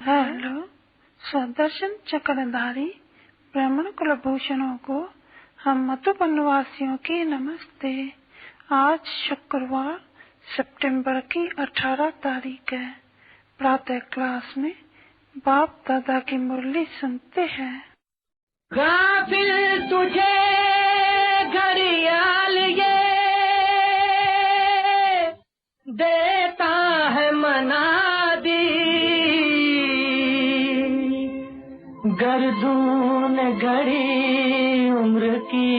Hello, सदर्शन चक्रधारी ब्राह्मण कुलभूषणों को हम मधुबन वासियों की नमस्ते। आज शुक्रवार सितंबर की 18 तारीख है। प्रातः क्लास में बाप दादा की मुरली सुनते हैं। गाफिल तुझे घड़ियाल ये देता है मना दी, गर्दून घड़ी उम्र की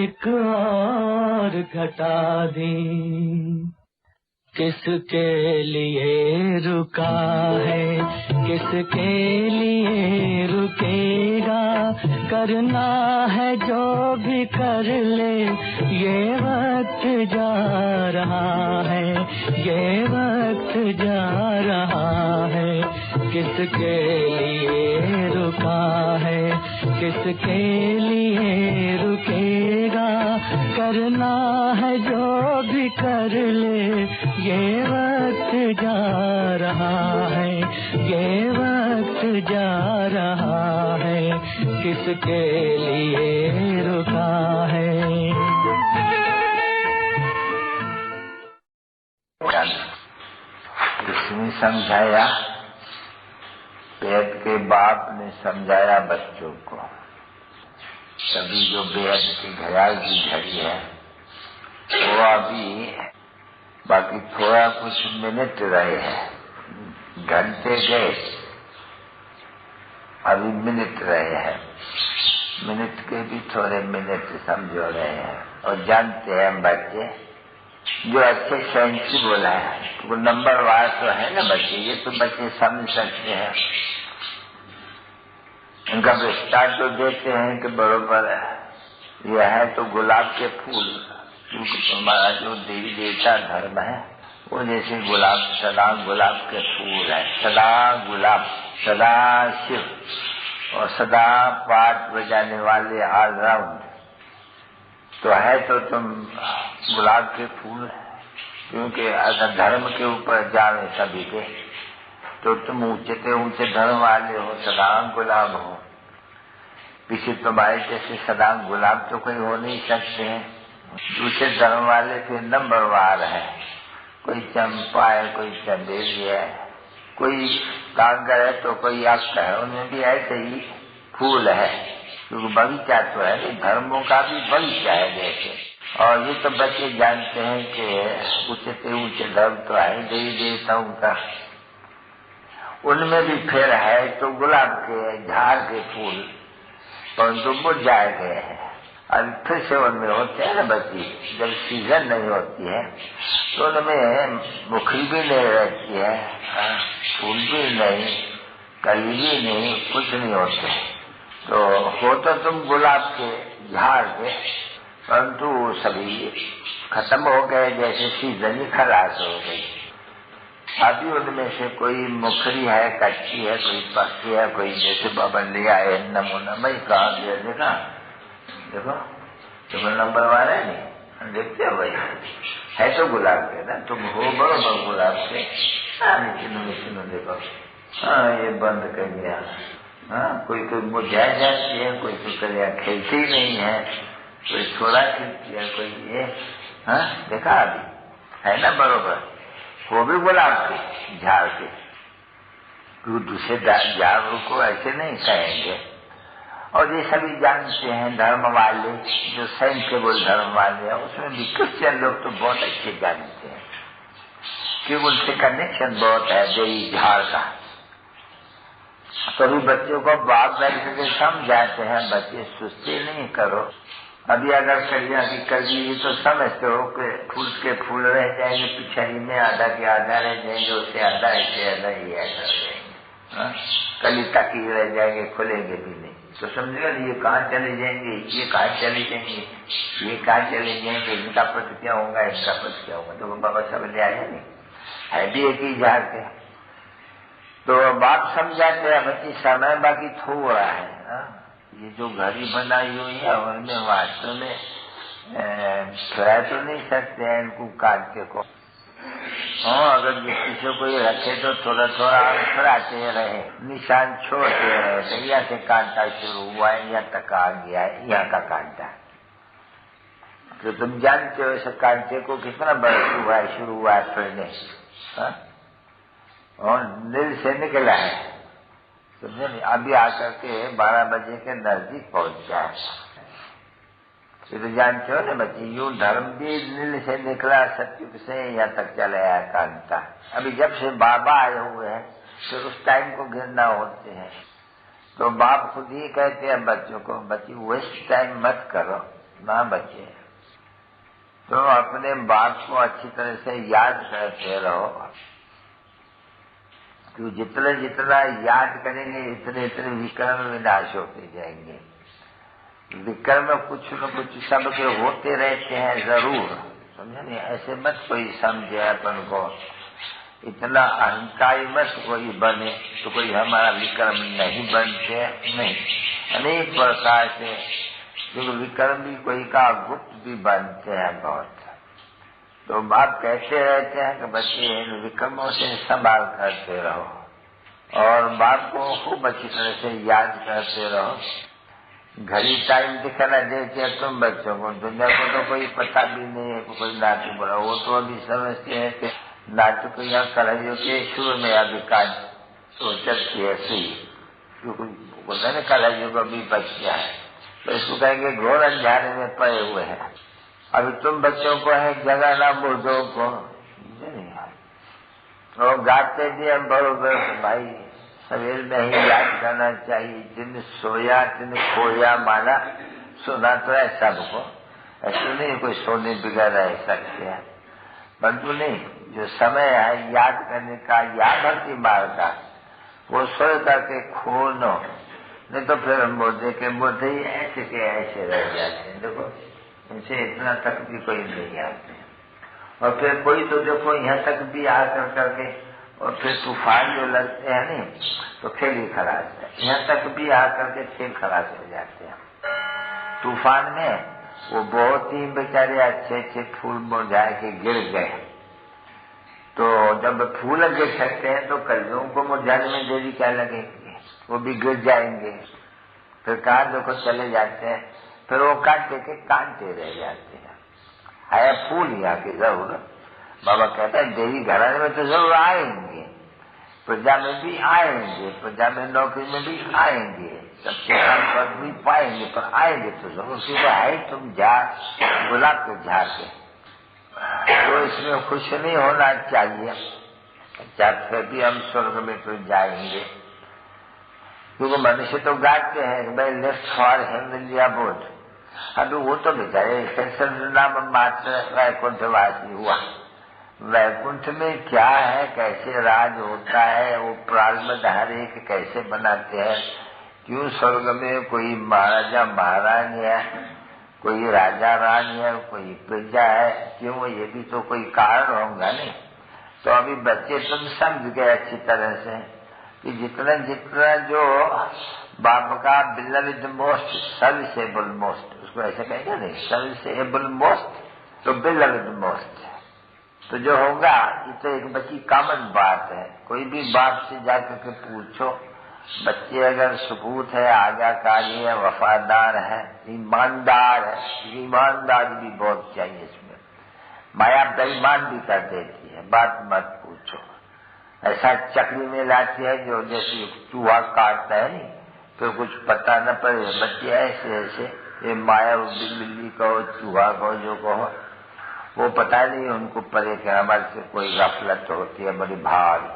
एक और घटा दी। किसके लिए रुका है, किसके लिए रुकेगा, करना है जो भी कर ले, ये वक्त जा रहा है, ये वक्त जा रहा है। किसके लिए रुका है, किसके लिए रुकेगा, करना है जो भी कर ले, ये वक्त जा रहा है, ये वक्त जा रहा है। किसके लिए रुका है। इसने समझाया, वेद के बाप ने समझाया बच्चों को। तभी जो वेद की घड़ियाल की घड़ी है वो अभी बाकी थोड़ा कुछ मिनट रहे हैं, घंटे गए, अभी मिनट रहे हैं। मिनट के भी थोड़े मिनट समझो रहे हैं। और जानते हैं हम बच्चे जो अच्छे सेंसिबल है, वो नंबर वार तो है ना बच्चे, ये तो बच्चे समझ सकते हैं। उनका विस्तार तो देते हैं कि बरोबर है, यह है तो गुलाब के फूल, क्योंकि हमारा जो देवी देवता धर्म है वो जैसे गुलाब, सदा गुलाब के फूल है, सदा गुलाब, सदा शिव और सदा पाठ बजाने वाले ऑलराउंड तो है। तो तुम गुलाब के फूल है, क्योंकि अगर धर्म के ऊपर जावे सभी के तो तुम ऊंचे से ऊंचे धर्म वाले हो, सदा गुलाब हो। पीछे तुम्हारे जैसे सदा गुलाब तो कोई हो नहीं सकते हैं। दूसरे धर्म वाले फिर नंबरवार है, कोई चंपा है, कोई चंदेरी है, कोई कांकर है तो कोई अक्ष है, उनमें भी ऐसे ही फूल है, क्योंकि बगीचा तो है नहीं, धर्मों का भी बगीचा है जैसे। और ये तो बच्चे जानते हैं कि ऊंचे से ऊंचे धर्म तो है देवी देवताओं का, उनमें भी फिर है तो गुलाब के झाड़ के फूल, परंतु मुरझा गए हैं। अब फिर से उनमें होते हैं ना बच्ची, जब सीजन नहीं होती है तो उनमें मुखरी भी नहीं रहती है, फूल भी नहीं, कली भी नहीं, कुछ नहीं होते। तो हो तो तुम गुलाब के झाड़ के, परंतु सभी खत्म हो गए, जैसे सीजन ही खलास हो गई। अभी उनमें से कोई मुखरी है, कच्ची है, कोई पक्की है, कोई जैसे बाबा लिया है नमूना, मैं कहा दिया, देखा देखो तुम्हें नंबर वाला है नहीं, देखते हो भाई, है तो गुलाब के ना, तुम हो बरोबर गुलाब के। नीचे देखो, हाँ ये बंद कर दिया, हाँ कोई कोई मुरझा जाती है, कोई तो करिया खिलती ही नहीं है, कोई थोड़ा खिलती है, कोई ये, हाँ देखा अभी है ना बरोबर, वो भी गुलाब के झाड़ के। तो दूसरे झाड़ों को ऐसे नहीं कहेंगे। और ये सभी जानते हैं धर्म वाले, जो सेंसिबल धर्म वाले हैं, उसमें भी क्रिश्चियन लोग तो बहुत अच्छे जानते हैं, क्योंकि उनसे कनेक्शन बहुत है देवी झाड़ का। सभी बच्चों को बाप बैठ करके समझाते हैं, बच्चे सुस्ती नहीं करो। अभी अगर कलिया की कली तो समझते हो कि फूल के फूल रह जाएंगे पिछड़ी में, आधा के आधा रह जाएंगे, उससे आधा ऐसे आधा ही ऐसा रह जाएंगे, कली तकी रह जाएंगे, खुलेंगे भी नहीं। तो समझेगा ये कहाँ चले जाएंगे, ये कहाँ चले जाएंगे, ये कहाँ चले जाएंगे, इनका पद क्या होगा, इनका पद क्या होगा। तो बाबा सब ले आए नहीं, है भी एक ही झाड़ के। तो बात समझाते हैं बच्ची, समय बाकी थोड़ा है। ये जो घड़ी बनाई हुई है उनमें वास्तव में खिला तो नहीं सकते हैं इनको काट के को, हाँ, अगर मिट्टी से कोई रखे तो थोड़ा थोड़ा अंतराते रहे, निशान छोड़ते रहे, तो यहाँ से कांटा शुरू हुआ है, यहाँ तक आ गया है, यहाँ का कांटा। तो तुम जानते हो इस कांटे को कितना बरस हुआ है, शुरू हुआ है फिरने, और नील से निकला है, समझे नहीं? अभी आकर के 12 बजे के नजदीक पहुंच गया है। तो जानते हो ना बच्चे, यूं धर्म भी नील से निकला, सत्युग से यहाँ तक चला आया कांता। अभी जब से बाबा आए हुए हैं तो उस टाइम को गिरना होते हैं। तो बाप खुद ही कहते हैं बच्चों को, बच्चे वेस्ट टाइम मत करो ना बच्चे, तो अपने बाप को अच्छी तरह से याद करते रहो। तो जितना जितना याद करेंगे इतने इतने विकर्म विनाश होते जाएंगे। विकर्म कुछ न कुछ सबके होते रहते हैं जरूर, समझे नहीं? ऐसे मत कोई समझे अपन को, इतना अहंकारी मत कोई बने तो कोई हमारा विकर्म नहीं बनते, नहीं। अनेक प्रकार से जो विकर्म भी कोई का गुप्त भी बनते हैं बहुत। तो बाप कहते रहते हैं कि बच्चे इन विकर्मों से संभाल करते रहो, और बाप को खूब अच्छी तरह से याद करते रहो। घड़ी टाइम दिखाना देते हैं तुम बच्चों को, दुनिया को तो कोई पता भी नहीं है कोई नाटक बना। वो तो अभी समझते हैं कि नाटक यहाँ कलयुग के शुरू में अभी काज तो चलती है सही, क्योंकि बोलते ना कलयुग अभी बच गया है, तो इसको कहेंगे घोर अंधारे में पड़े हुए हैं। अभी तुम बच्चों को है जगाना मुर्दों को, और गाते भी हम बरोबर भाई सवेर में ही याद करना चाहिए, जिन सोया जिन खोया माना, सुना तो है सबको, ऐसे नहीं कोई सोने बिगड़ रह सकते हैं, परंतु नहीं, जो समय है याद करने का या भक्ति मार्ग का, वो सोए करके खो नो, नहीं तो फिर मुर्दे के मुर्दे ही ऐसे के ऐसे रह जाते हैं। देखो इनसे इतना तक भी कोई नहीं आते, और फिर कोई तो देखो यहाँ तक भी आकर करके, और फिर तूफान जो लगते हैं नहीं तो खेल ही खराब है, यहाँ तक भी आकर के खेल खराब हो जाते हैं। तूफान में वो बहुत ही बेचारे अच्छे अच्छे फूल मुरझा के गिर गए, तो जब फूल गिर सकते हैं तो कलियों को मुरझाने में देरी क्या लगेगी, वो भी गिर जाएंगे, फिर कहाँ देखो चले जाते हैं, फिर वो कांटे के कांटे रह जाते हैं। है फूल यहाँ की जरूर, बाबा कहता है देवी घराने में तो जरूर आएंगे, प्रजा में भी आएंगे, प्रजा में नौकरी में भी आएंगे, सबसे कम पद भी पाएंगे, पर आएंगे तो जरूर। सीधा है तुम झाड़ गुलाब के झाड़ के, तो इसमें खुश नहीं होना चाहिए, जब फिर भी हम स्वर्ग में तो जाएंगे, क्योंकि मनुष्य तो गाते हैं भाई लेफ्ट फॉर हिंदुलिया बोध। अभी वो तो बेचारे नाम मात्र वैकुंठवासी हुआ, वैकुंठ में क्या है, कैसे राज होता है, वो प्रारंभ हर एक कैसे बनाते हैं, क्यों स्वर्ग में कोई महाराजा महारानी है, कोई राजा रानी है, कोई प्रजा है, क्यों, ये भी तो कोई कारण होगा नहीं। तो अभी बच्चे तुम समझ गए अच्छी तरह से कि जितना जितना जो बाप का बिलविड मोस्ट सर्विसेबल मोस्ट, उसको ऐसे कहेंगे नहीं, सर्विसेबल मोस्ट तो बिलविड मोस्ट, तो जो होगा ये तो एक बच्ची कॉमन बात है। कोई भी बाप से जाकर के पूछो, बच्चे अगर सबूत है, आज्ञाकारी है, वफादार है, ईमानदार है, ईमानदार भी बहुत चाहिए इसमें, माया बेईमान भी कर देती है, बात मत पूछो। ऐसा चक्री में लाती है जो जैसे चूहा काटता है नहीं, फिर कुछ पता न पड़े, बच्चे ऐसे ऐसे ये माया बिल्ली कहो चूहा कहो जो कहो, वो पता नहीं उनको पड़े कि हमारे से कोई गफलत होती है बड़ी भारी।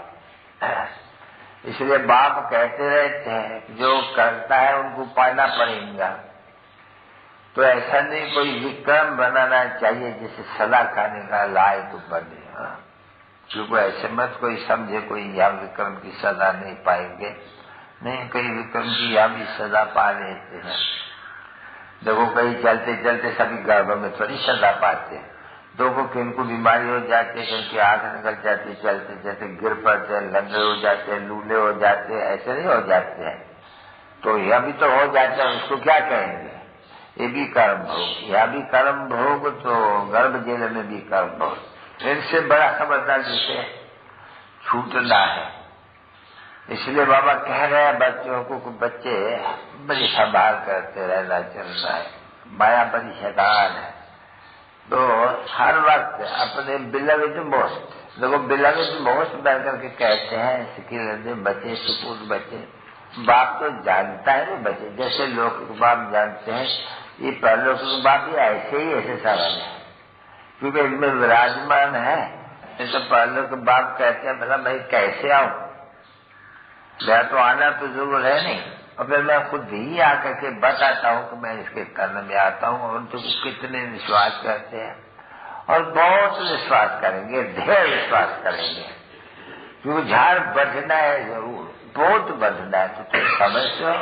इसलिए बाप कहते रहते हैं जो करता है उनको पाना पड़ेगा, तो ऐसा नहीं कोई विक्रम बनाना चाहिए जिसे सदा खाने का लायक बने, क्योंकि ऐसे मत कोई समझे कोई यहाँ विक्रम की सजा नहीं पाएंगे, नहीं, कई विक्रम की यहाँ भी सजा पा लेते हैं। देखो कहीं चलते चलते सभी गर्भ में थोड़ी सजा पाते हैं, देखो किनको बीमारी हो जाती है, किनकी आंख निकल जाती है, चलते चलते गिर पड़ते हैं, लंगड़े हो जाते हैं, लूले हो जाते हैं, ऐसे नहीं हो जाते हैं, तो यह भी तो हो जाता है, उसको क्या कहेंगे, ये भी कर्म भोग, यह भी कर्म भोग, तो गर्भ जेल में भी कर्म भोग। इनसे बड़ा खबरदार जिसे छूटना है। इसलिए बाबा कह रहे हैं बच्चों को, बच्चे बड़ी संभाल करते रहना चलना है, माया बड़ी शैतान है। तो हर वक्त अपने बिलवेड मोस्ट, देखो बिलवेड मोस्ट बैठ करके कहते हैं सिखिल बच्चे, सुकून बच्चे। बाप तो जानता है ना बच्चे, जैसे लौकिक बाप जानते हैं, ये परलौकिक बाप भी ऐसे ही ऐसे सवाल है, क्योंकि इनमें विराजमान है। तो परलौकिक बाप कहते हैं भला मैं कैसे आऊं, मैं तो आना तो जरूर है नहीं, और फिर मैं खुद ही आकर के बताता हूँ कि मैं इसके कर्म में आता हूँ। और उनको कितने विश्वास करते हैं, और बहुत विश्वास करेंगे, ढेर विश्वास करेंगे, क्योंकि झाड़ बढ़ना है जरूर, बहुत बढ़ना है। तो तुम समझो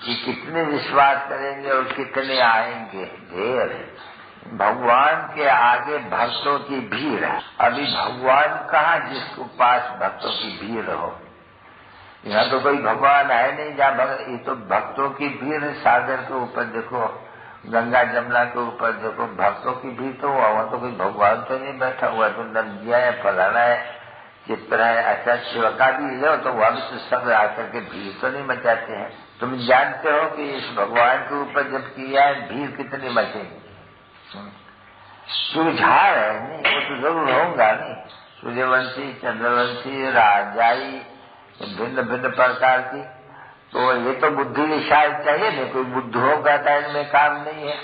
कि कितने विश्वास करेंगे और कितने आएंगे, ढेर। भगवान के आगे भक्तों की भीड़ है। अभी भगवान कहाँ जिसको पास भक्तों की भीड़ हो, यहाँ तो कोई भगवान है नहीं जहाँ ये तो भक्तों की भीड़ है। सागर के ऊपर देखो, गंगा जमुना के ऊपर देखो, भक्तों की भीड़ तो वहाँ तो कोई भगवान तो नहीं बैठा हुआ, तो नदिया है, फलाना है, चित्र है, अच्छा शिवका भी है, तो वहाँ भी तो सब आकर के भीड़ तो नहीं मचाते हैं। तुम जानते हो कि इस भगवान के ऊपर जब किया है भीड़ कितनी मचेगी, क्योंकि झाड़ है नहीं, वो तो जरूर होगा नहीं। सूर्यवंशी, चंद्रवंशी, राजाई, भिन्न भिन्न प्रकार की, तो ये तो बुद्धि विशाल चाहिए नहीं, कोई बुद्धों का इनमें काम नहीं है,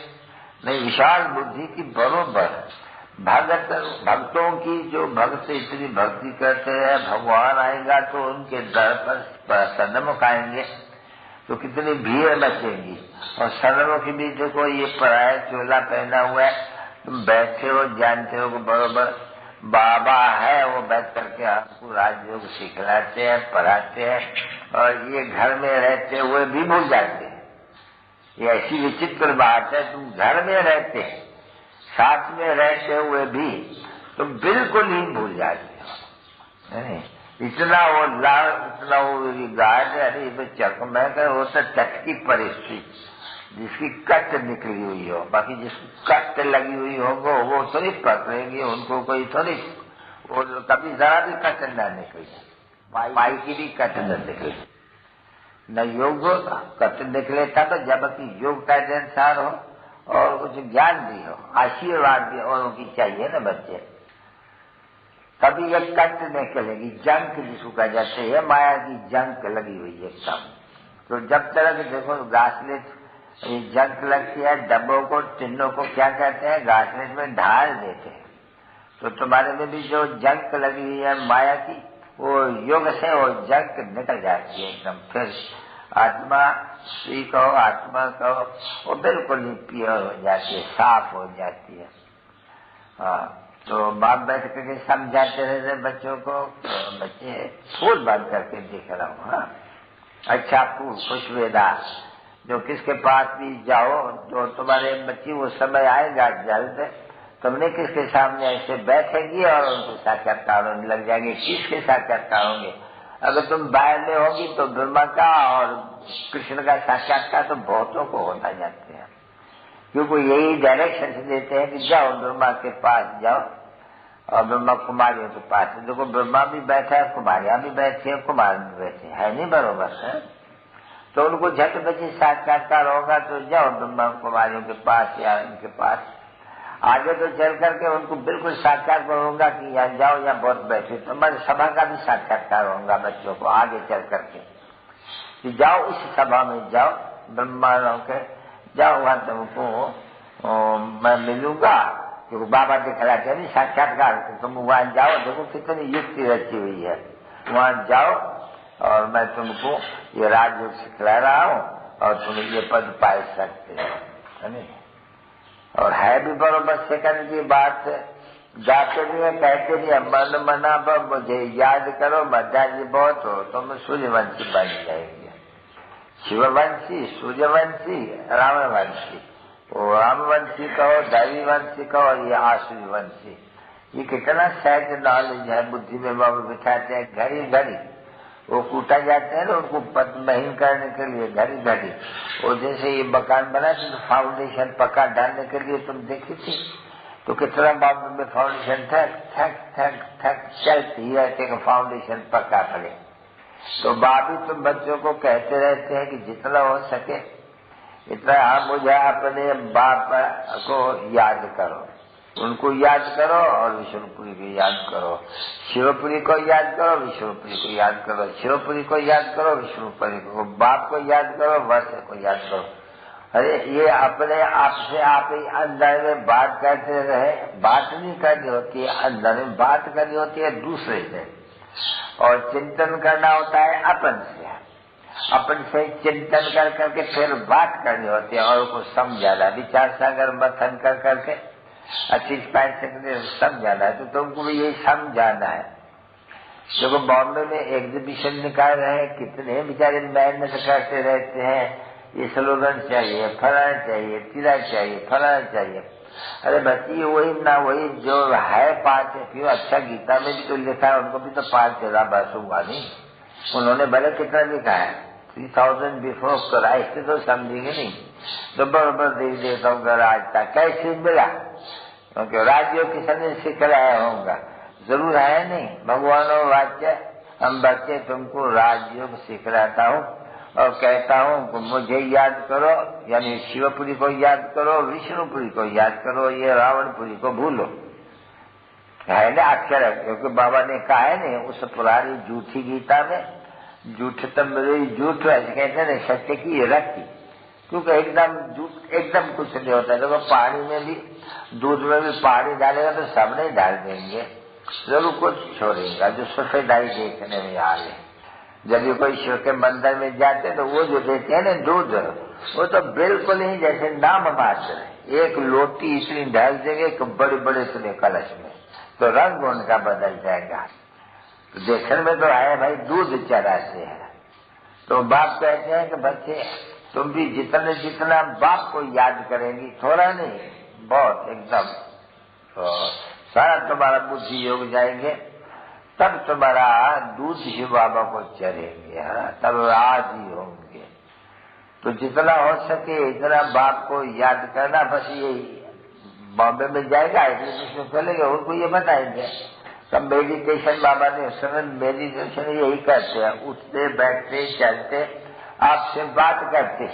नहीं विशाल बुद्धि की बरोबर। भक्तों की जो भक्त इतनी भक्ति करते हैं, भगवान आएगा तो उनके दर पर सन्मुख आएंगे तो कितनी भीड़ मचेगी। और सन्मुख भी देखो, ये पराया चोला पहना हुआ है, तुम बैठे हो, जानते हो कि बरोबर बाबा है, वो बैठ करके आपको राजयोग सिखलाते हैं, पढ़ाते हैं, और ये घर में रहते हुए भी भूल जाते हैं। ये ऐसी विचित्र बात है, तुम घर में रहते हैं, साथ में रहते हुए भी तुम बिल्कुल ही भूल जाते हो। इतना वो लाल, इतना वो गाय, अरे ये चक मैं कह वो तो चटकी परिस्थिति, जिसकी कट निकली हुई हो, बाकी जिसकी कट लगी हुई होगा वो थोड़ी पकड़ेंगे, उनको कोई थोड़ी, वो कभी जरा भी कट न निकले, पाई की भी कट न निकले, न योग कट निकले तब जबकि योग का अनुसार हो और कुछ ज्ञान भी हो, आशीर्वाद भी औरों की चाहिए ना बच्चे, तभी ये कट निकलेगी। जंक जिसको कहा जाते हैं, माया की जंक लगी हुई है एकदम। तो जब तक देखो घासलेट जंक लगती है, डब्बों को, टिन्नों को क्या कहते हैं, घासलेट में ढाल देते हैं। तो तुम्हारे में भी जो जंक लगी हुई है माया की, वो योग से वो जंक निकल जाती है एकदम। फिर आत्मा श्री कहो, आत्मा कहो, वो बिल्कुल ही प्योर हो जाती है, साफ हो जाती है। हाँ, तो बाप बैठ करके समझाते रहते बच्चों को, तो बच्चे फूल बंद करके देख रहा हूँ। हाँ, अच्छा फूल खुशवेदा, जो किसके पास भी जाओ, जो तुम्हारे बच्ची वो समय आएगा जल्द, तुमने किसके सामने ऐसे बैठेगी और उनको साक्षात्कार होने लग जाएंगे। किसके साक्षात्कार होंगे? अगर तुम बाहर में होगी तो ब्रह्मा का और कृष्ण का साक्षात्कार तो बहुतों को होता जाते हैं, क्योंकि यही डायरेक्शन देते हैं कि जाओ ब्रह्मा के पास जाओ, और ब्रह्मा कुमारियों के पास। देखो ब्रह्मा भी बैठा है, कुमारियां भी बैठी है, कुमार भी बैठे है, नहीं बरोबर है? तो उनको झट बजे साक्षात्कार होगा तो जाओ ब्रह्मा कुमारियों के पास या इनके पास। आगे तो चल करके उनको बिल्कुल साक्षात्कार होगा कि यहाँ जाओ या बहुत बैठे, तो हमारी सभा का भी साक्षात्कार होगा बच्चों को आगे चल करके कि जाओ इस सभा में जाओ, ब्रह्मा के जाओ, वहां तुमको मैं मिलूंगा, क्योंकि बाबा दिखलाते हैं साक्षात्कार, तुम वहां जाओ, देखो कितनी युक्ति रची हुई है, वहां जाओ और मैं तुमको ये राजयोग सिखला रहा हूँ और तुम ये पद पा सकते हो, है नहीं? और है भी बरोबर सेकंड की बात, जाते भी है, कहते भी है, मन मना पर मुझे याद करो, मध्या जी बहुत हो, तुम सूर्यवंशी बन जाएंगे। शिववंशी, सूर्यवंशी, रामवंशी, वो रामवंशी कहो, दैवीवंशी कहो, ये आसूर्यवंशी, ये कितना सहज नॉलेज है, बुद्धि में बाबा बिठाते हैं घड़ी घड़ी। वो कूटा जाते हैं ना उनको पद महीन करने के लिए घड़ी घड़ी। वो जैसे ये मकान बना तो फाउंडेशन पक्का डालने के लिए तुम देखी थी तो कितना बॉम्बे में फाउंडेशन ठक ठक ठक ठक चलती रहते कि फाउंडेशन पक्का पड़े। तो बाप भी तुम बच्चों को कहते रहते हैं कि जितना हो सके इतना आप मुझे अपने बाप को याद करो, उनको याद करो और विष्णुपुरी को याद करो, शिवपुरी को याद करो, विष्णुपुरी को याद करो, शिवपुरी को याद करो, विष्णुपुरी को, बाप को याद करो, वर्ष को याद करो। अरे ये अपने आप से आप ही अंदर में बात करते रहे, बात नहीं करनी होती है, अंदर में बात करनी होती है दूसरे से, और चिंतन करना होता है अपन से चिंतन कर करके फिर बात करनी होती है और उसको समझाना, विचार सागर मथन कर करके अच्छी से समझाना है। तो तुमको भी यही समझाना है। देखो बॉम्बे में एग्जीबिशन निकाल रहे हैं, कितने बेचारे मेहनत करते रहते हैं, ये स्लोगन चाहिए, फलाना चाहिए, तिरा चाहिए, फलाना चाहिए। अरे बच्ची वही ना वही जो है पाठ है, क्यों अच्छा गीता में भी तो लिखा है, उनको भी तो पाठ चला बस हुआ नहीं। उन्होंने भले कितना लिखा है 3000 बिफोर क्राइस्ट, तो समझेंगे नहीं। तो बराबर देख देता हूँ राज था कैसे मिला, क्योंकि राज्यों किसी ने सिखलाया होगा, जरूर है नहीं। भगवानों वाच्य हम बच्चे तुमको राजयोग सिखलाता हूँ और कहता हूँ मुझे याद करो, यानी शिवपुरी को याद करो, विष्णुपुरी को याद करो, ये रावणपुरी को भूलो। है ना अक्षर, क्योंकि बाबा ने कहा है नहीं उस पुरानी झूठी गीता में, झूठ तो मेरी झूठ ऐसे कहते हैं सत्य की रखी, क्योंकि एकदम झूठ एकदम कुछ नहीं होता। देखो पानी में भी, दूध में भी पानी डालेगा तो सब नहीं डाल देंगे, जरूर कुछ छोड़ेगा जो सफेदाई देखने में आ रहे। जब भी कोई शिव के मंदिर में जाते तो वो जो देते हैं ना दूध, वो तो बिल्कुल ही जैसे नाम मात्र है, एक लोटी इतनी डाल देंगे कि बड़े बड़े इतने कलश में, तो रंग उनका बदल जाएगा। तो देखने में तो आए भाई दूध चराते हैं। तो बाप कहते हैं कि बच्चे तुम भी जितने जितना बाप को याद करेंगी, थोड़ा नहीं बहुत एकदम, तो सारा तुम्हारा बुद्धि योग जाएंगे, तब तुम्हारा दूध ही बाबा को चढ़ेंगे, तब राजी होंगे। तो जितना हो सके इतना बाप को याद करना। बस यही बॉम्बे में जाएगा एग्जीबिशन खोलेंगे, उनको ये बताएंगे। तब मेडिटेशन बाबा ने उस समय मेडिटेशन यही करते हैं, उठते बैठते चलते आपसे बात करते।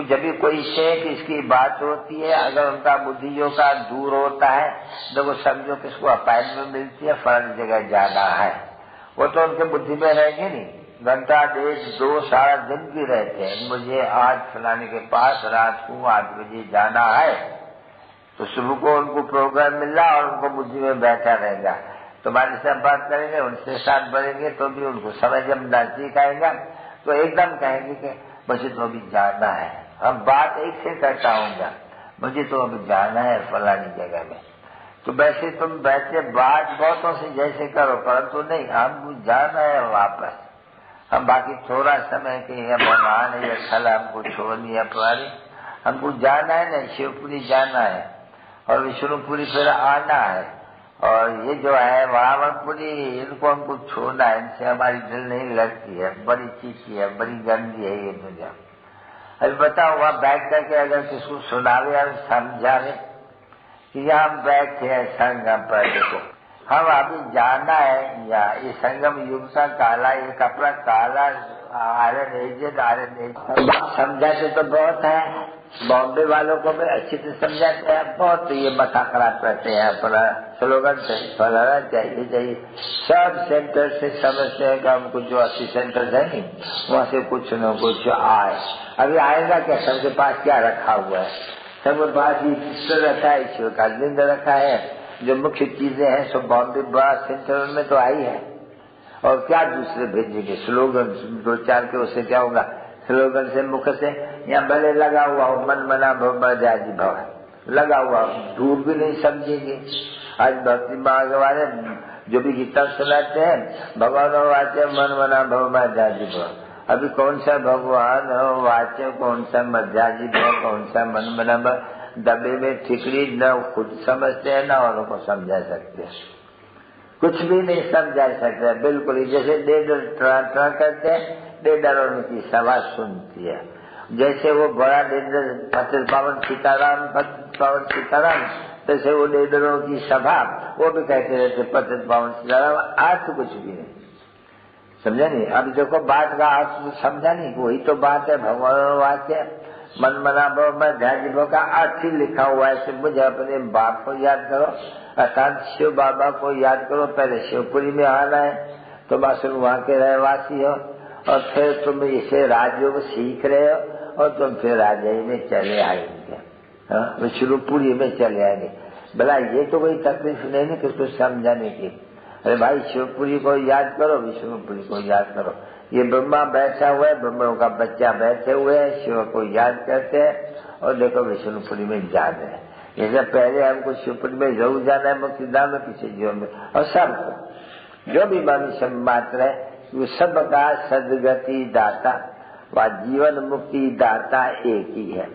जब भी कोई से किसकी बात होती है, अगर उनका बुद्धियों का दूर होता है तो वो समझो किसको अपॉइंटमेंट मिलती है, फलानी जगह जाना है, वो तो उनके बुद्धि में रहेंगे नहीं, घंटा डेढ़ दो सारा दिन भी रहते हैं। मुझे आज फलाने के पास रात को 8 बजे जाना है, तो सुबह को उनको प्रोग्राम मिल रहा और उनको बुद्धि में बैठा रहेगा। तुम्हारे साथ बात करेंगे, उनसे साथ बढ़ेंगे तो भी उनको समझ जब नजदीक आएगा तो एकदम कहेंगे कि मुझे तो अभी जाना है। हम बात एक से करता हूँ, मुझे तो अभी जाना है फलानी जगह में। तो वैसे तुम वैसे बात बहुतों से जैसे करो, परंतु नहीं हमको जाना है वापस। हम बाकी थोड़ा समय के मेहमान है, कल हमको छोड़नी है पुरानी, हमको जाना है ना, शिवपुरी जाना है और विष्णुपुरी फिर आना है, और ये जो है रावणपुरी इनको हमको छोड़ना है, इनसे हमारी दिल नहीं लगती है, बड़ी चीची है, बड़ी गंदी है ये दुनिया। अभी बताओ वहां बैठ करके अगर किसको सुनावे और समझावे कि यहाँ हम बैठे हैं संगम पर, देखो हम अभी जाना है, या ये संगम युग का काला ये कपड़ा काला आयरन एज समझाते तो बहुत है, बॉम्बे वालों को भी अच्छी से समझाते हैं बहुत, ये मथा खराब करते हैं अपना स्लोगन से फलाना चाहिए, सब सेंटर से समझते हैं कि हमको जो 80 सेंटर है नहीं वहाँ से कुछ न कुछ आए। अभी आएगा क्या, सबके पास क्या रखा हुआ है, सबके पास ये रखा है, ईश्वर का लिंग रखा है, जो मुख्य चीजें हैं सब बॉम्बे बड़ा सेंटर में तो आई है, और क्या दूसरे भेजेंगे स्लोगन 2-4 के, उससे क्या होगा, स्लोगन से मुख से यहाँ भले लगा हुआ हो मन मना भव जाजी भव लगा हुआ, दूर भी नहीं समझेंगे। आज भक्ति मार्ग वाले जो भी गीता सुनाते हैं, भगवान वाच्य मन मना भव जाजी भव, अभी कौन सा भगवान वाच्य, कौन सा मध्याजी भव, कौन सा मन मना भव, दबे में ठिकड़ी न खुद समझते हैं न औरों को समझा सकते हैं, कुछ भी नहीं समझा सकते, बिल्कुल ही जैसे ट्रा करते हैं, डेडर उनकी सभा सुनती है, जैसे वो बड़ा डेडर पतित पावन सीताराम जैसे वो लीडरों की सभा, वो भी कहते रहते पतित पावन सीताराम, अर्थ कुछ भी नहीं, समझा नहीं। अब देखो बात का अर्थ तो समझा नहीं, वही तो बात है, भगवान वाक्य मन मना भव में ध्यान का अर्थ ही लिखा हुआ है। मुझे अपने बाप को याद करो, अर्थात शिव बाबा को याद करो। पहले शिवपुरी में आना है, तुम असल वहाँ के रहवासी हो, और फिर तुम इसे राजयोग सीख रहे हो, और तुम फिर राजय में चले आएंगे, विष्णुपुरी में चले आएंगे। भला ये तो कोई तकलीफ नहीं है किसको समझाने की। अरे भाई शिवपुरी को याद करो, विष्णुपुरी को याद करो। ये ब्रह्मा बैठा हुआ है, ब्रह्मा का बच्चा बैठे हुए हैं, शिव को याद करते हैं, और देखो विष्णुपुरी में जा रहे हैं। जैसे पहले हमको शिवपुरी में जरूर जाना है, मुक्तिधाम में, पीछे जीवन में, और सबको जो भी मनुष्य मात्र है वो सबका सदगति दाता व जीवन मुक्ति दाता एक ही है।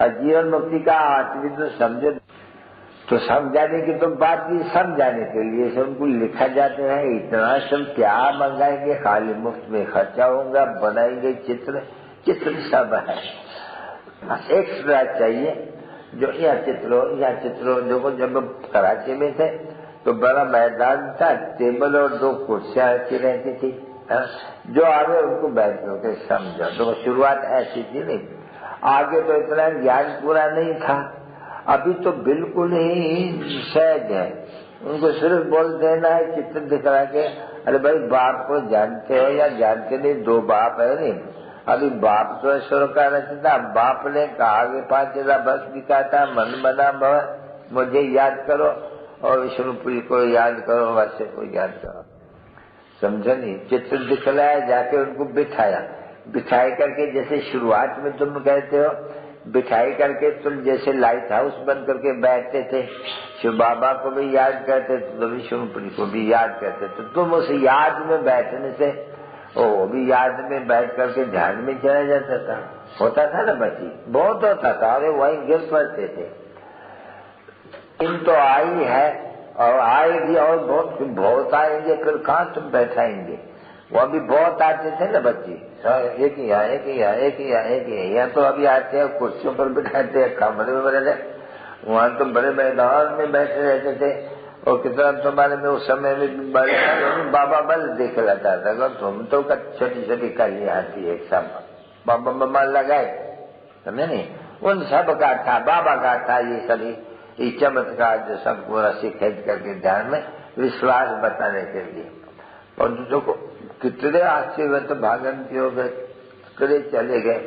और जीवन मुक्ति का आत्मी तो समझो, तो समझाने की तो बात नहीं, समझाने के लिए से उनको लिखा जाते हैं। इतना सब क्या मंगाएंगे, खाली मुफ्त में खर्चा होगा, बनाएंगे चित्र, चित्र सब है। एक स्लाइड चाहिए जो यह चित्रों देखो, जब कराची में थे तो बड़ा मैदान था, टेबल और 2 कुर्सियां रखी रहती थी, जो आगे उनको बैठ के समझो। तो शुरुआत ऐसी थी नहीं, आगे तो इतना ज्ञान पूरा नहीं था, अभी तो बिल्कुल ही सहज है। उनको सिर्फ बोल देना है, चित्र दिखला के, अरे भाई बाप को जानते हो या जानते नहीं, 2 बाप है नहीं। अभी बाप तो ईश्वर का रचना, बाप ने कहा कि 5,000 बस दिखाता, मन बना भव, मुझे याद करो, और विष्णुपुरी को याद करो, वैसे को याद करो, समझो नहीं। चित्र दिखलाया, जाके उनको बिठाया, बिठाई करके जैसे शुरुआत में तुम कहते हो, बिठाई करके तुम जैसे लाइट हाउस बन करके बैठते थे, शिव बाबा को भी याद करते थे, तो विष्णुपुरी को भी याद करते थे। तुम उस याद में बैठने से वो भी याद में बैठ करके ध्यान में चला जाता था। होता था ना बच्ची, बहुत होता था, अरे वहीं गिर पड़ते थे। इन तो आई है और आएगी, और बहुत आएंगे, फिर कहाँ तुम बैठाएंगे। वो अभी बहुत आते थे ना बच्ची, एक ही यहाँ तो अभी आते हैं, कुर्सियों पर बिठाते हैं, कमरे में बैठे, वहाँ तो बड़े मैदान में बैठे रहते थे। और कितना तुम्हारे में उस समय में बाबा बल देख लेता था, तुम तो छोटी छोटी कली आती है, सब बाबा मम्मा लगाए, समझे नहीं। उन सब का था, बाबा का था ये सभी, ये चमत्कार जो सब पूरा सिखेज करके ध्यान में विश्वास बताने के लिए। और जो को कितने आश्चर्य तो भागंती हो गए, कितने चले गए।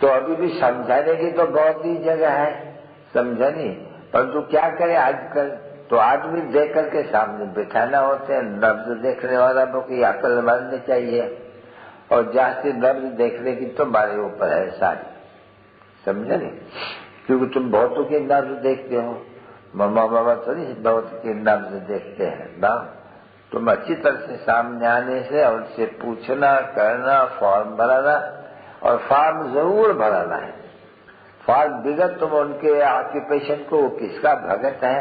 तो अभी भी समझाने की तो बहुत ही जगह है, समझा नहीं, परंतु क्या करे आजकल तो आदमी देख करके सामने बिठाना होते हैं। नब्ज देखने वाला को की अकल माननी चाहिए, और जास्ती नब्ज देखने की तो हमारे ऊपर है सारी, समझे नहीं। क्योंकि तुम बहुतों के नब्ज देखते हो, मम्मा बाबा थोड़ी बहुत के नब्ज देखते हैं ना। तुम अच्छी तरह से सामने आने से और उनसे पूछना करना, फॉर्म भराना, और फॉर्म जरूर भराना है। फॉर्म बिगड़ तुम उनके ऑक्यूपेशन को, किसका भगत है,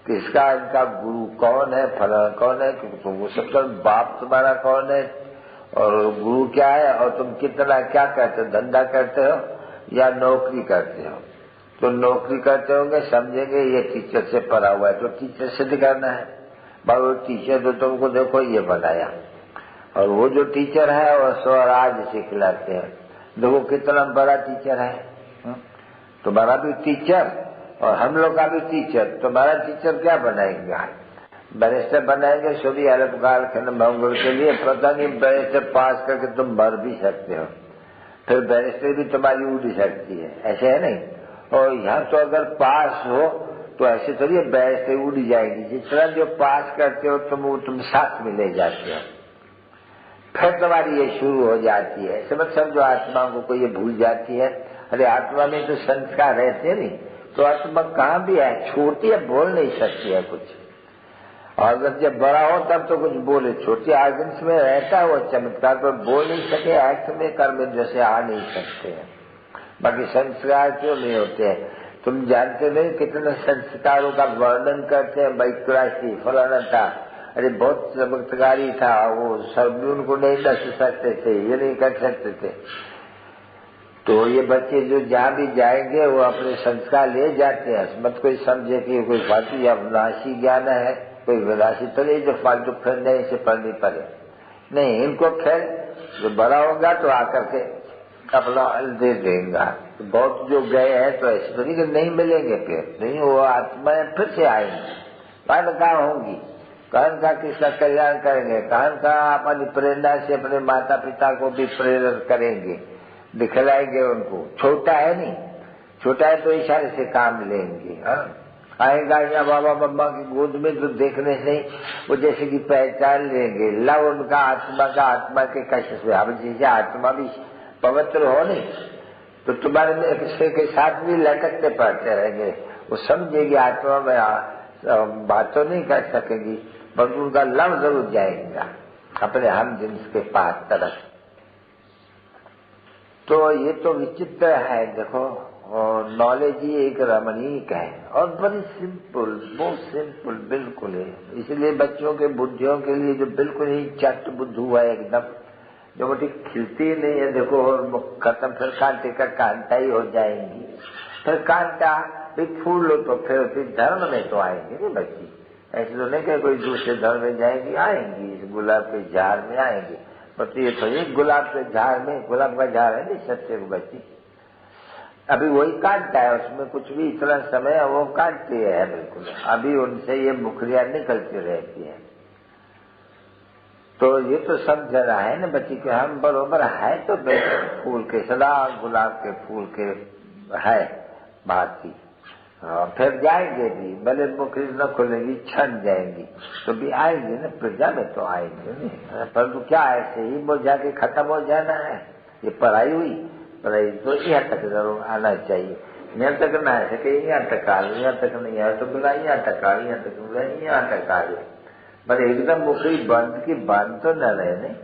किसका इनका गुरु कौन है, फला कौन है, क्योंकि तुम वो सब बाप तुम्हारा कौन है और गुरु क्या है, और तुम कितना क्या करते हो, धंधा करते हो या नौकरी करते हो। तो नौकरी करते होंगे, समझेंगे ये टीचर से पढ़ा हुआ है, तो टीचर सिद्ध करना है। भाई टीचर तो तुमको देखो ये बनाया, और वो जो टीचर है वो स्वराज सिखलाते हैं। देखो कितना बड़ा टीचर है, तुम्हारा भी टीचर और हम लोग का भी टीचर। तुम्हारा टीचर क्या बनाएंगे, बैरिस्टर बनाएंगे, सभी अल्पकाल मंगल के लिए। पता नहीं बैरिस्टर पास करके तुम मर भी सकते हो, फिर बैरिस्टर भी तुम्हारी उड़ सकती है, ऐसे है नहीं। और यहाँ तो अगर पास हो तो ऐसे थोड़ी बैरिस्टर उड़ जाएगी, जितना जो पास करते हो तुम साथ में ले जाते हो, फिर तुम्हारी ये शुरू हो जाती है। समझ समझो आत्मा को ये भूल जाती है। अरे आत्मा में तो संस्कार रहते नहीं, तो आत्मा कहाँ भी है, छोटी है, बोल नहीं सकती है कुछ। और अगर जब बड़ा हो तब तो कुछ बोले, छोटी आर्गन्स में रहता है वो चमत्कार, पर बोल नहीं सके, एक्ट में कर्म जैसे आ नहीं सकते हैं। बाकी संस्कार क्यों नहीं होते हैं, तुम जानते नहीं कितने संस्कारों का वर्णन करते हैं। भाई क्रासी फलाना था, अरे बहुत चमत्कारी था, वो सब भी उनको नहीं दस सकते थे, ये नहीं कर सकते थे। तो ये बच्चे जो जहाँ भी जाएंगे वो अपने संस्कार ले जाते हैं। मत कोई समझे कि कोई फालतू या विनाशी ज्ञान है, कोई विनाशी तो नहीं जो फालतू फिर नहीं से पढ़नी पड़े। नहीं, इनको फिर जो बड़ा होगा तो आकर के अपना दे देगा। तो बहुत जो गए हैं तो ऐसे तो नहीं कि नहीं मिलेंगे, फिर नहीं, वो आत्माएं फिर से आएंगी। कहन कहाँ होंगी, कहन का किसका कल्याण करेंगे, कहन का अपनी प्रेरणा से अपने माता पिता को भी प्रेरित करेंगे, दिखलाएंगे उनको। छोटा है नहीं, छोटा है तो इशारे से काम लेंगे। आएगा या बाबा मम्मा की गोद में तो देखने से वो जैसे कि पहचान लेंगे, लव उनका आत्मा का, आत्मा के कष्ट से। अब जैसे आत्मा भी पवित्र हो नहीं तो तुम्हारे में किसी के साथ भी लटकते पड़ते रहेंगे। वो समझेगी आत्मा में बात तो नहीं कर सकेगी, पर उनका लव जरूर जाएगा अपने हम जिन्स के पास तरफ। तो ये तो विचित्र है। देखो, और नॉलेज ही एक रमणीक है और बड़ी सिंपल, बहुत सिंपल बिल्कुल है। इसलिए बच्चों के बुद्धियों के लिए जो बिल्कुल ही चट बुद्धू है एकदम, जो मोटी खिलती नहीं है। देखो, और खत्म, फिर कांटे का कांटा ही हो जाएंगी। फिर कांटा भी फूल लो तो फिर धर्म में तो आएंगे नहीं बच्ची। ऐसे तो नहीं कि कोई दूसरे धर्म में जाएंगी, आएंगी इस गुलाब के झाड़ में आएंगी। पर ये तो ये गुलाब के झाड़ में, गुलाब का झाड़ है नहीं सत्य बच्ची, अभी वही काटता है, उसमें कुछ भी इतना समय है वो काटती है बिल्कुल। अभी उनसे ये मुखरियां निकलती रहती है। तो ये तो समझ रहा है ना बच्ची कि हम बरोबर है तो फूल के, सदा गुलाब के फूल के है भांति। फिर जाएंगे भी, भले मुखरी न खुलेगी, छन जाएंगी तो भी आएंगे ना, प्रजा में तो आएंगे नहीं। परंतु क्या ऐसे ही वो जाके खत्म हो जाना है। ये पढ़ाई हुई, पढ़ाई तो यहाँ तक जरूर आना चाहिए। यहाँ तक ना है कि यहाँ तक आ लो, यहाँ तक नहीं आया तो बोला यहाँ तक आ, यहाँ तक बोला यहाँ तक आ गए। पर एकदम मुखरी बंद की बंद तो न रहे नहीं,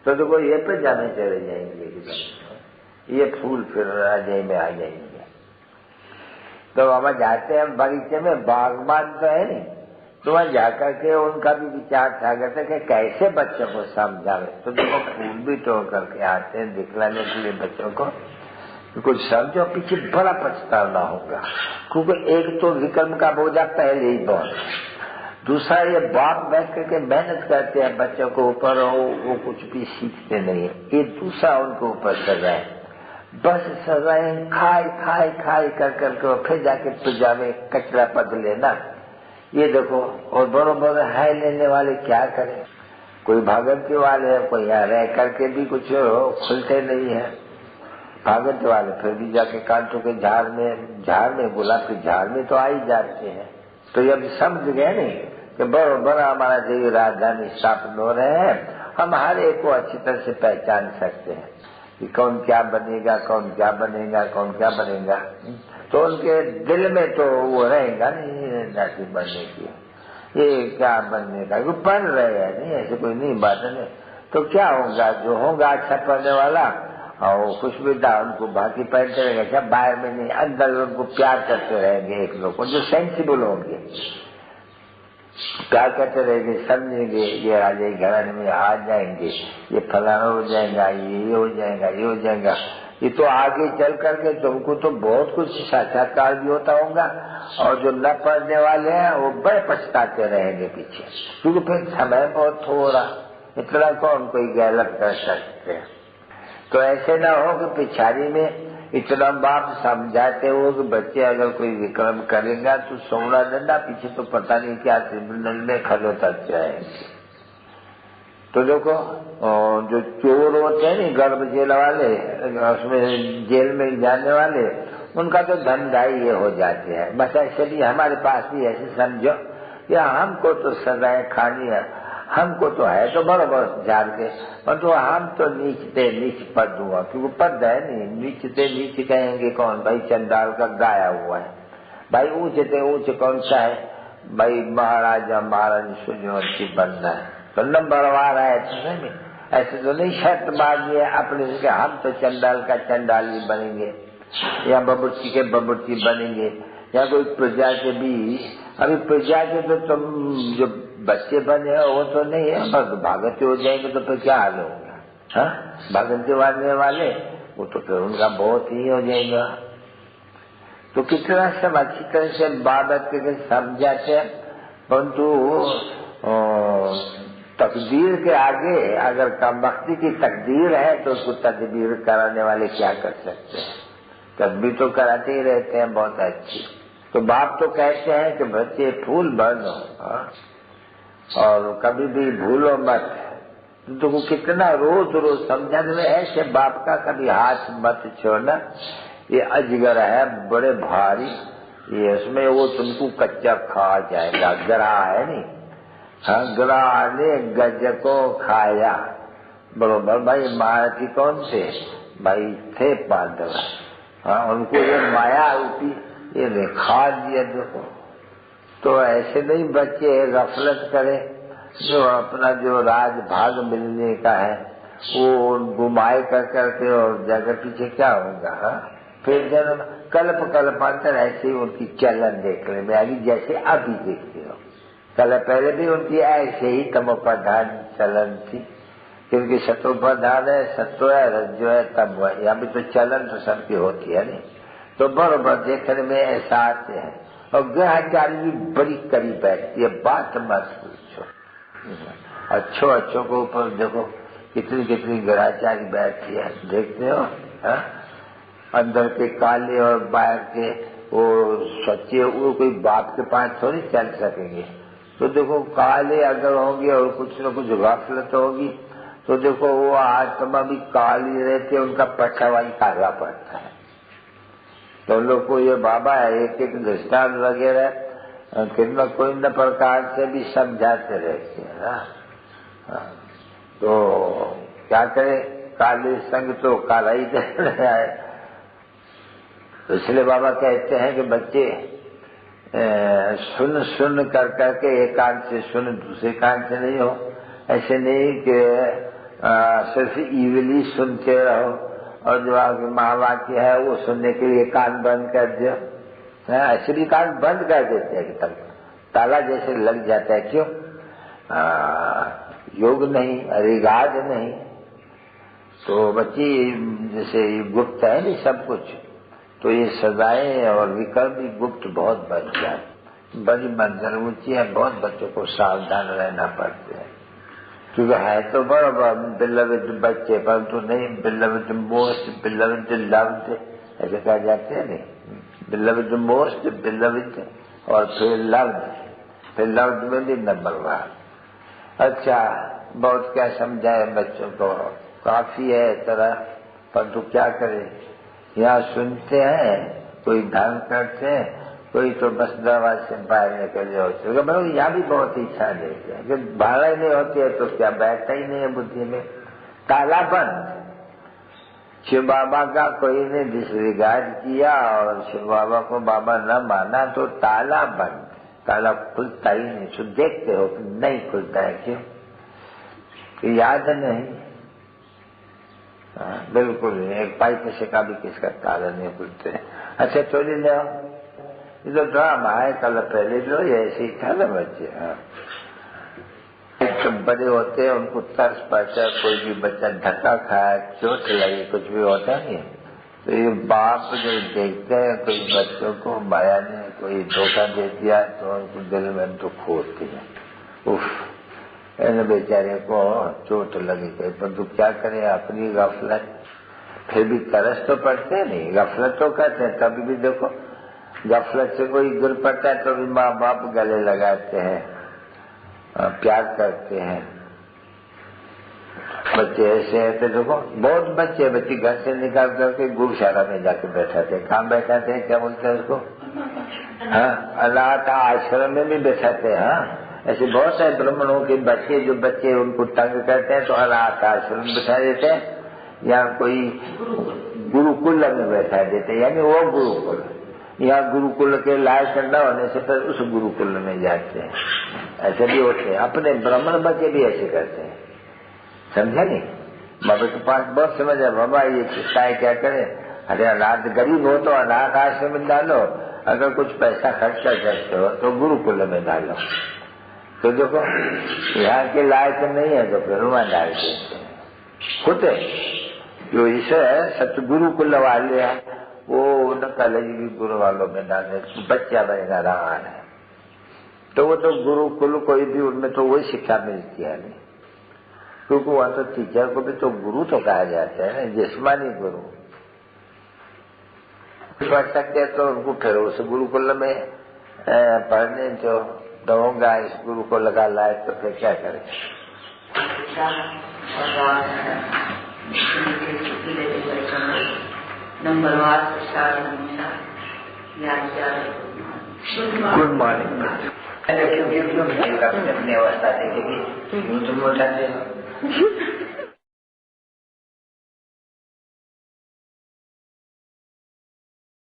तो देखो ये पे जाने चले जाएंगे एकदम, ये फूल फिर अजय में आ जाएंगे। तो वहां जाते हैं बगीचे में, बागबान तो है नहीं, तो वहां जाकर के उनका भी विचार था करते कि कैसे बच्चों को समझावे। तो देखो फूल भी तोड़ करके आते हैं दिखलाने के लिए बच्चों को, कुछ समझो, पीछे बड़ा पछताना होगा। क्योंकि एक तो विक्रम का बोझा पहले ही बहुत, दूसरा ये बाप बैठ करके मेहनत करते हैं बच्चों को ऊपर, वो कुछ भी सीखते नहीं है। ये दूसरा उनको ऊपर सजा है, बस सजाए खाए खाए खाए कर करके फिर जाके पूजा में कचरा पद लेना। ये देखो, और बड़े है लेने वाले क्या करें, कोई भागवत वाले है, कोई यहाँ रह करके भी कुछ खुलते नहीं है। भागवत वाले फिर भी जाके कांटों के झाड़ में गुलाब के झाड़ में तो आ ही जाते हैं। तो ये अभी समझ गए नहीं कि बड़ा हमारा देवी राजधानी स्थापन हो रहे हैं, हम हर एक को अच्छी तरह से पहचान सकते हैं कि कौन क्या बनेगा, कौन क्या बनेगा, कौन क्या बनेगा। तो उनके दिल में तो वो रहेगा नहीं नाटी बनने की, ये क्या बनने का, वो बन रहे हैं नहीं, ऐसे कोई नहीं बात है। तो क्या होगा, जो होगा अच्छा पढ़ने वाला और खुशबूदार उनको बाकी पहनते रहेंगे, क्या बाहर में नहीं, अंदर उनको प्यार करते रहेंगे। एक लोग जो सेंसिबल होंगे प्यार करते रहेंगे, समझेंगे ये राजे घराने में आ जाएंगे, ये फलाना हो जाएगा, ये हो जाएगा, ये हो जाएगा। ये तो आगे चल करके तुमको तो बहुत कुछ साक्षात्कार भी होता होगा, और जो न पढ़ने वाले हैं वो बड़े पछताते रहेंगे पीछे, क्योंकि फिर समय बहुत थोड़ा, इतना कौन कोई गलत कर सकते हैं। तो ऐसे ना हो कि पिछाड़ी में इतना बाप समझाते हो कि बच्चे अगर कोई विक्रम करेगा तो सोना डंडा, पीछे तो पता नहीं क्या ट्रिब्यूनल में खड़े तक जाएंगे। तो देखो, जो चोर होते हैं नहीं, गर्भ जेल वाले, उसमें जेल में जाने वाले, उनका तो धंधा ही ये हो जाते हैं। बस ऐसे भी हमारे पास भी ऐसे समझो या हमको तो सजाएं खानी है, हमको तो है तो बराबर जान के, पर तो हम तो नीचते नीच पद हुआ, क्योंकि पद है नहीं, नीचते नीच कहेंगे कौन भाई, चंडाल का गाया हुआ है भाई। ऊंचते ऊंच कौन सा है भाई, महाराजा महारानी सूर्यवंशी बनना है तो नंबर वार है तो नहीं, ऐसे तो नहीं शर्त मांगी है अपने से हम तो चंडाल का चंडाल ही बनेंगे, या बबुर्ची के बबुर्ची बनेंगे, या कोई प्रजा के भी। अभी प्रजा के तो तुम जो बच्चे बने हो वो तो नहीं है, बस भागते हो जाएंगे तो फिर क्या हाल होगा। हाँ, भागते वाले वो तो फिर उनका बहुत ही हो जाएगा। तो कितना सब अच्छी तरह से बात करके समझाते हैं, परंतु तकदीर के आगे अगर कमबख्ती की तकदीर है तो उसको तदबीर कराने वाले क्या कर सकते हैं। तदबीर तो कराते ही रहते हैं बहुत अच्छी। तो बाप तो कहते हैं कि बच्चे फूल बनो और कभी भी भूलो मत। तो वो कितना रोज रोज समझाने में ऐसे बाप का कभी हाथ मत छोड़ना। ये अजगर है बड़े भारी, ये उसमें वो तुमको कच्चा खा जाएगा। गरा है नहीं, हाँ, गरा ने गज को खाया। बरोबर भाई, महारथी कौन थे भाई? थे पांडव। हाँ, उनको ये माया रूपी ये खा दिया। देखो, तो ऐसे नहीं बच्चे गफलत करे, जो अपना जो राज भाग मिलने का है वो गुमाए कर करके और जगह पीछे क्या होगा। हाँ? फिर जन्म कल्प कल्पांतर ऐसे ही उनकी चलन देखने में आएगी जैसे अभी देखते हो। कल पहले भी उनकी ऐसे ही तमोप्रधान चलन थी, क्योंकि सतोप्रधान है, सत्व है, रज्जो है, तम है। यहाँ भी तो चलन तो सबकी होती है नहीं। तो बरोबर देखने में ऐसा आते हैं। और ग्रहचारी भी बड़ी करी बैठती है, बात मत पूछो। अच्छों के ऊपर देखो कितनी कितनी ग्रहचारी बैठती है, देखते हो। हा? अंदर के काले और बाहर के वो सच्चे, वो कोई बाप के पास थोड़ी चल सकेंगे। तो देखो काले अगर होंगे और कुछ न कुछ गफलत होगी तो देखो वो आत्मा भी काली रहती है, उनका पछावाई काला पड़ता है। तो लोग को ये बाबा है एक एक दृष्टांत वगैरह कितना कोई न प्रकार से भी समझाते रहते हैं। तो क्या करे, काले संग तो काला ही रहा है। तो इसलिए बाबा कहते हैं कि बच्चे सुन सुन कर करके एक कान से सुन दूसरे कान से नहीं हो। ऐसे नहीं कि सिर्फ इवली सुनते रहो और जो आगे महावाक्य है वो सुनने के लिए कान बंद कर दो। ऐसे भी कान बंद कर देते हैं कि तब ताला जैसे लग जाता है। क्यों? योग नहीं, रिगाज नहीं। तो बच्ची जैसे गुप्त है नहीं सब कुछ, तो ये सजाएं और विकल्प भी गुप्त बहुत बढ़ जाए। बड़ी मंजिल ऊंची है, बहुत बच्चों को सावधान रहना पड़ते हैं। क्योंकि है तो बड़ा बिलविद बच्चे, परंतु नहीं बिलविद मोस्ट, बिलविद लव्ड ऐसे कहा जाते हैं नहीं। बिलविद मोस्ट, बिलविद और फिर लव्ड, फिर लव्ड में भी नंबर 1। अच्छा, बहुत क्या समझाए बच्चों को, काफी है तरह, परंतु क्या करें। यहाँ सुनते हैं, कोई ध्यान करते हैं, कोई तो बस दवा से बाहर निकल जाओ। मतलब यहाँ भी बहुत इच्छा देते हैं कि बाहर ही नहीं होती है तो क्या बैठता ही नहीं है बुद्धि में। ताला बंद। शिव बाबा का कोई ने डिसरिगार्ड किया और शिव बाबा को बाबा न माना तो ताला बंद, ताला खुलता ही नहीं। तो देखते हो कि नहीं खुलता है। क्यों? कि याद नहीं। बिल्कुल नहीं। एक पाई पैसे का भी किसका ताला नहीं खुलते। अच्छा चोरी ले आओ, ये तो ड्रामा है, कल पहले लो, ये ऐसे ही था ना बच्चे। तो बड़े होते हैं उनको तरस पड़ता है, कोई भी बच्चा धक्का खाया, चोट लगी, कुछ भी होता नहीं। तो ये बाप जो देखते हैं कोई बच्चों को माया ने कोई धोखा दे दिया तो उनको दिल में तो खोदते हैं। उफ, इन बेचारे को चोट लगी गई, परंतु क्या करें, अपनी गफलत। फिर भी तरस तो पड़ते नहीं, गफलत तो करते हैं। तभी भी देखो गफलत से कोई गिर पड़ता है तो भी माँ बाप गले लगाते हैं, प्यार करते हैं। बच्चे ऐसे हैं तो देखो बहुत बच्चे घर से निकाल करके गौशाला में जाके बैठाते हैं। कहाँ बैठाते हैं, क्या बोलते हैं उसको? हाँ, अनाथ आश्रम में भी बैठाते हैं। हाँ, ऐसे बहुत सारे ब्राह्मणों के बच्चे जो बच्चे उनको तंग करते हैं तो अनाथ आश्रम में बैठा देते हैं या कोई गुरुकुल में बैठा देते हैं। यानी वो गुरुकुल, यहाँ गुरुकुल के लायक न होने से फिर उस गुरुकुल में जाते हैं। ऐसे भी होते हैं, अपने ब्राह्मण बच्चे भी ऐसे करते हैं। समझे नहीं? बाबा के पास बहुत समझ है, बाबा ये चिंता है क्या करे। अरे अनाथ गरीब हो तो अनाथ आश्रम में डालो, अगर कुछ पैसा खर्च कर सकते हो तो गुरुकुल में डालो। तो देखो यहाँ के लायक नहीं है तो फिर वहां डाल देते हैं। खुद जो ईश्वर है सतगुरु कुल वाले है, वो उनका लगी गुरु वालों में डाले बच्चा बनेगा रान है। तो वो तो गुरु कुल कोई भी उनमें तो वही शिक्षा मिलती है नहीं, क्योंकि वहां तो टीचर को भी तो गुरु तो कहा जाता है ना, जिस्मानी गुरु। पढ़ सकते हैं तो उनको फिर उस गुरुकुल में पढ़ने जो दूंगा, इस गुरु को लगा लाए तो फिर क्या करेंगे। Good morning. अपनी अवस्था देखेगी, तुम उठाते हो